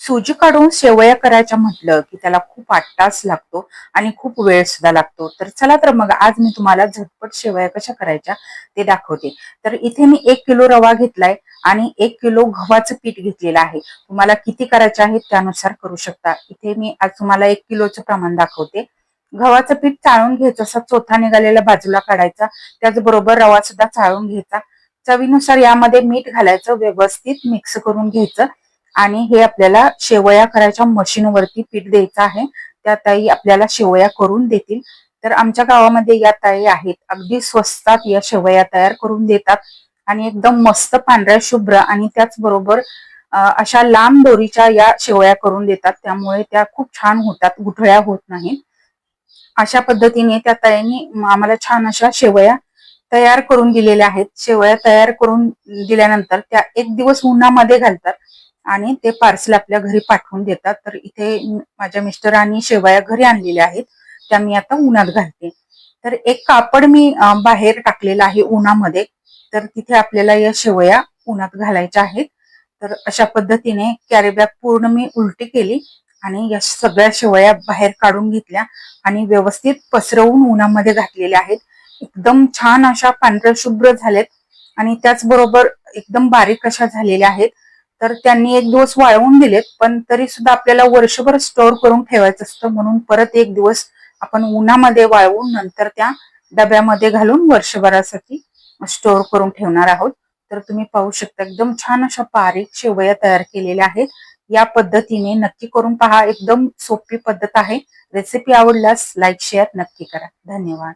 सुजी काढून शेवया करायच्या म्हटलं की त्याला खूप 8 तास लागतो आणि खूप वेळ सुद्धा लागतो. तर चला तर मग आज मी तुम्हाला झटपट शेवया कशा करायच्या ते दाखवते. तर इथे मी 1 किलो रवा घेतलाय आणि 1 किलो गव्हाचं पीठ घेतलेलं आहे. तुम्हाला किती करायचे आहे त्यानुसार करू शकता. इथे मी आज तुम्हाला 1 किलोचं प्रमाण दाखवते. गव्हाचं पीठ चाळून घ्यायचं, असा चोथा निघालेला बाजूला काढायचा. त्याचबरोबर रवा सुद्धा चाळून घ्यायचा. चवीनुसार यामध्ये मीठ घालायचं, व्यवस्थित मिक्स करून घ्यायचं आणि हे आपल्याला शेवया करायच्या मशीनवरती पीठ द्यायचं आहे. त्या ताई आपल्याला शेवया करून देतील. तर आमच्या गावामध्ये या ताई आहेत, अगदी स्वस्तात या शेवया तयार करून देतात आणि एकदम मस्त पांढऱ्या शुभ्र आणि त्याचबरोबर अशा लांब दोरीच्या या शेवया करून देतात. त्यामुळे त्या खूप छान होतात, गुठळ्या होत नाहीत. अशा पद्धतीने त्या ताईंनी आम्हाला छान अशा शेवया तयार करून दिलेल्या आहेत. शेवया तयार करून दिल्यानंतर त्या 1 दिवस उन्हामध्ये घालतात आणि ते पार्सल आपल्या घरी पाठवून देतात. तर इथे माझ्या मिस्टरांनी शेवया घरी आणलेल्या आहेत, त्या मी आता उन्हात घालते. तर एक कापड मी बाहेर टाकलेलं आहे उन्हामध्ये. तर तिथे आपल्याला या शेवया उन्हात घालायच्या आहेत. तर अशा पद्धतीने कॅरी बॅग पूर्ण मी उलटी केली आणि या सगळ्या शेवया बाहेर काढून घेतल्या आणि व्यवस्थित पसरवून उन्हामध्ये घातलेल्या आहेत. एकदम छान अशा पांढऱ्या शुभ्र झालेत आणि त्याचबरोबर एकदम बारीक अशा झालेल्या आहेत. तर त्यांनी 1 दिवस वाळवून दिलेत, पण तरी सुद्धा आपल्याला वर्षभर स्टोअर करून ठेवायचं असतं, म्हणून परत 1 दिवस आपण उन्हामध्ये वाळवून नंतर त्या डब्यामध्ये घालून वर्षभरासाठी स्टोअर करून ठेवणार आहोत. तर तुम्ही पाहू शकता एकदम छान अशा बारीक शेवया तयार केलेल्या आहेत. या पद्धतीने नक्की करून पहा, एकदम सोपी पद्धत आहे. रेसिपी आवडल्यास लाईक शेअर नक्की करा. धन्यवाद.